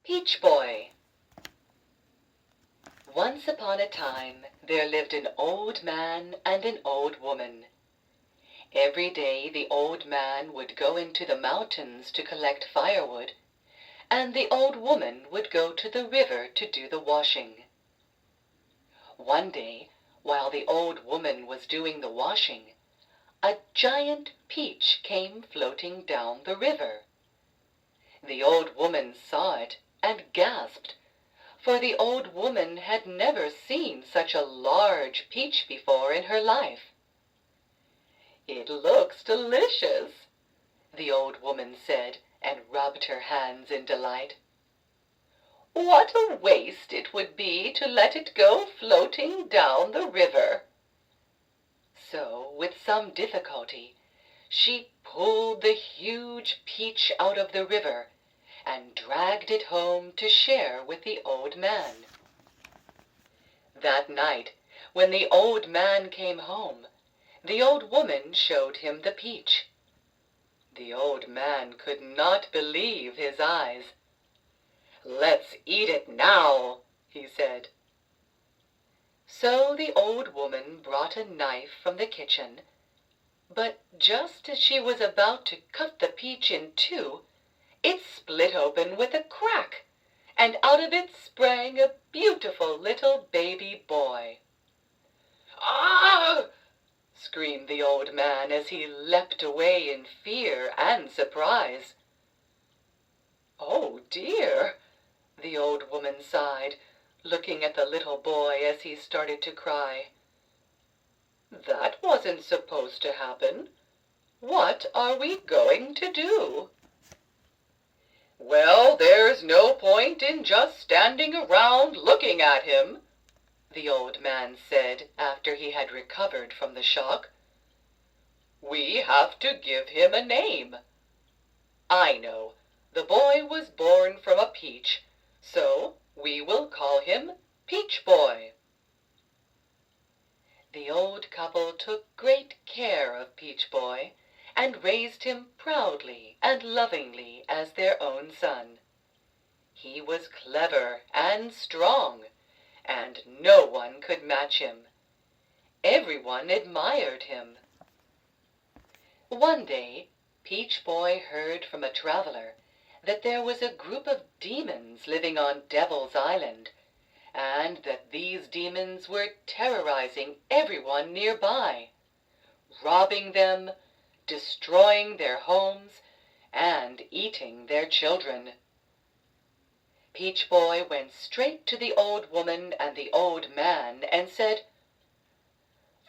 Peach Boy. Once upon a time there lived an old man and an old woman. Every day the old man would go into the mountains to collect firewood, and the old woman would go to the river to do the washing. One day, while the old woman was doing the washing, a giant peach came floating down the river. The old woman saw it and gasped, for the old woman had never seen such a large peach before in her life. "It looks delicious," the old woman said, and rubbed her hands in delight. "What a waste it would be to let it go floating down the river." So, with some difficulty, she pulled the huge peach out of the river and dragged it home to share with the old man. That night, when the old man came home, the old woman showed him the peach. The old man could not believe his eyes. "Let's eat it now," he said. So the old woman brought a knife from the kitchen, but just as she was about to cut the peach in two, it split open with a crack, and out of it sprang a beautiful little baby boy. "Ah!" screamed the old man as he leapt away in fear and surprise. "Oh dear!" the old woman sighed, looking at the little boy as he started to cry. "That wasn't supposed to happen. What are we going to do?" "Well, there's no point in just standing around looking at him," the old man said after he had recovered from the shock. "We have to give him a name. I know, the boy was born from a peach, so we will call him Peach Boy." The old couple took great care of Peach Boy, and raised him proudly and lovingly as their own son. He was clever and strong, and no one could match him. Everyone admired him. One day, Peach Boy heard from a traveler that there was a group of demons living on Devil's Island, and that these demons were terrorizing everyone nearby, robbing them, destroying their homes, and eating their children. Peach Boy went straight to the old woman and the old man and said,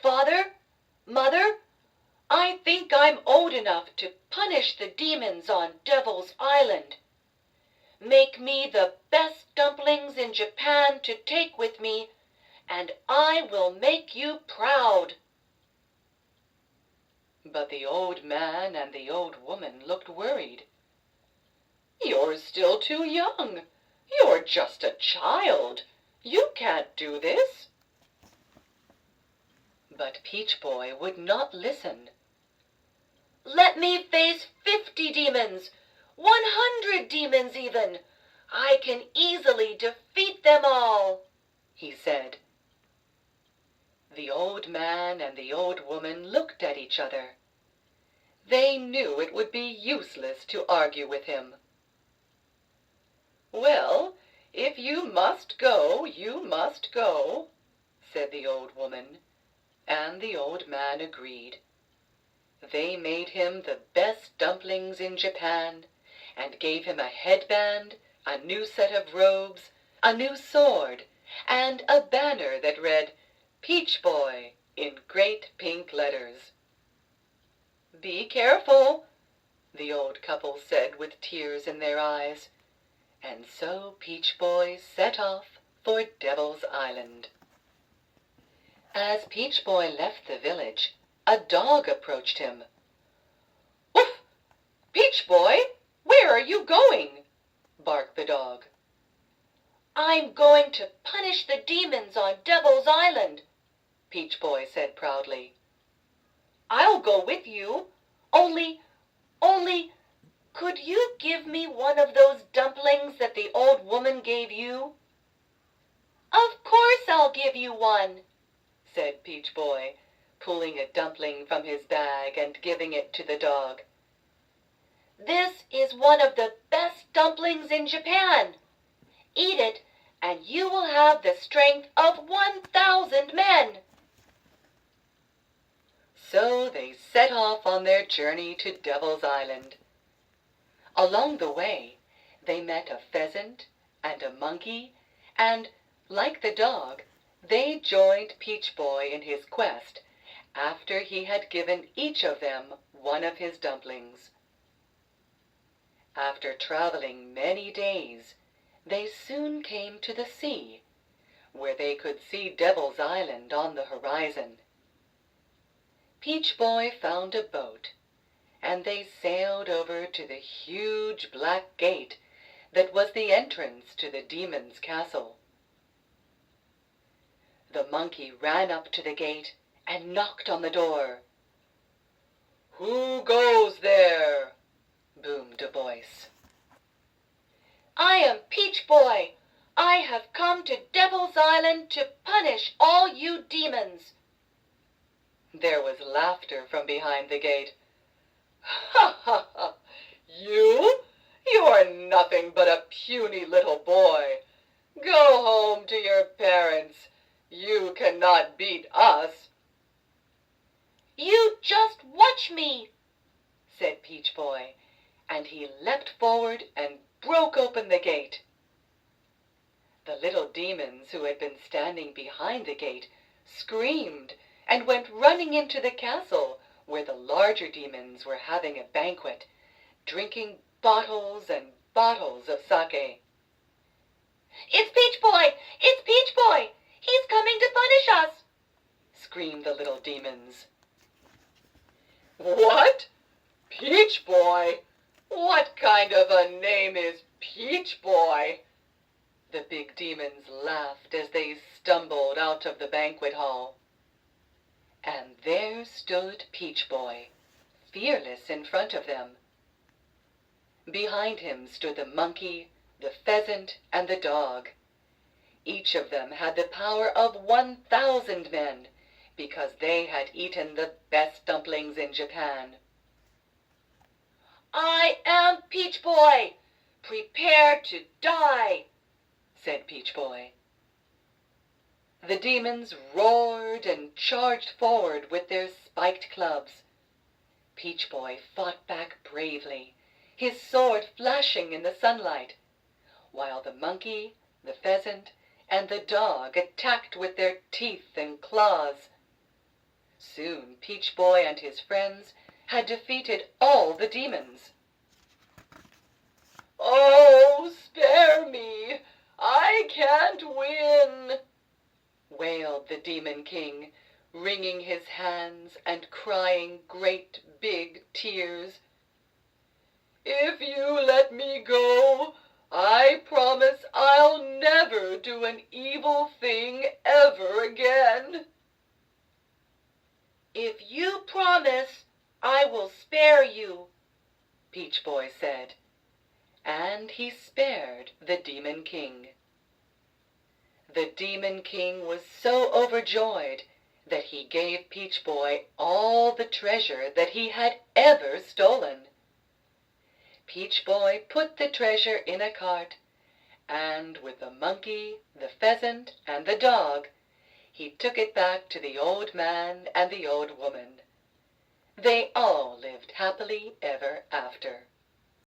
"Father, Mother, I think I'm old enough to punish the demons on Devil's Island. Make me the best dumplings in Japan to take with me, and I will make you proud." But the old man and the old woman looked worried. "You're still too young. You're just a child. You can't do this." But Peach Boy would not listen. "Let me face 50 demons, 100 demons even. I can easily defeat them all," he said. The old man and the old woman looked at each other. They knew it would be useless to argue with him. "Well, if you must go, you must go," said the old woman, and the old man agreed. They made him the best dumplings in Japan, and gave him a headband, a new set of robes, a new sword, and a banner that read, "Peach Boy," in great pink letters. "Be careful," the old couple said with tears in their eyes. And so Peach Boy set off for Devil's Island. As Peach Boy left the village, a dog approached him. "Woof! Peach Boy, where are you going?" barked the dog. "I'm going to punish the demons on Devil's Island," Peach Boy said proudly. "I'll go with you, only Could you give me one of those dumplings that the old woman gave you?" "Of course I'll give you one," said Peach Boy, pulling a dumpling from his bag and giving it to the dog. "This is one of the best dumplings in Japan. Eat it, and you will have the strength of 1,000 men." So they set off on their journey to Devil's Island. Along the way, they met a pheasant and a monkey, and, like the dog, they joined Peach Boy in his quest after he had given each of them one of his dumplings. After traveling many days, they soon came to the sea, where they could see Devil's Island on the horizon. Peach Boy found a boat, and they sailed over to the huge black gate that was the entrance to the demon's castle. The monkey ran up to the gate and knocked on the door. "Who goes there?" boomed a voice. "I am Peach Boy. I have come to Devil's Island to punish all you demons." There was laughter from behind the gate. "Ha ha ha! You? You are nothing but a puny little boy. Go home to your parents. You cannot beat us." "You just watch me," said Peach Boy, and he leapt forward and broke open the gate. The little demons who had been standing behind the gate screamed and went running into the castle, where the larger demons were having a banquet, drinking bottles and bottles of sake. "It's Peach Boy! It's Peach Boy! He's coming to punish us!" screamed the little demons. "What? Peach Boy? What kind of a name is Peach Boy?" The big demons laughed as they stumbled out of the banquet hall. And there stood Peach Boy, fearless in front of them. Behind him stood the monkey, the pheasant, and the dog. Each of them had the power of 1,000 men, because they had eaten the best dumplings in Japan. "I am Peach Boy! Prepare to die!" said Peach Boy. The demons roared and charged forward with their spiked clubs. Peach Boy fought back bravely, his sword flashing in the sunlight, while the monkey, the pheasant, and the dog attacked with their teeth and claws. Soon Peach Boy and his friends had defeated all the demons. "Oh, spare me! I can't win!" wailed the Demon King, wringing his hands and crying great big tears. "If you let me go, I promise I'll never do an evil thing ever again." "If you promise, I will spare you," Peach Boy said, and he spared the Demon King. The Demon King was so overjoyed that he gave Peach Boy all the treasure that he had ever stolen. Peach Boy put the treasure in a cart, and with the monkey, the pheasant, and the dog, he took it back to the old man and the old woman. They all lived happily ever after.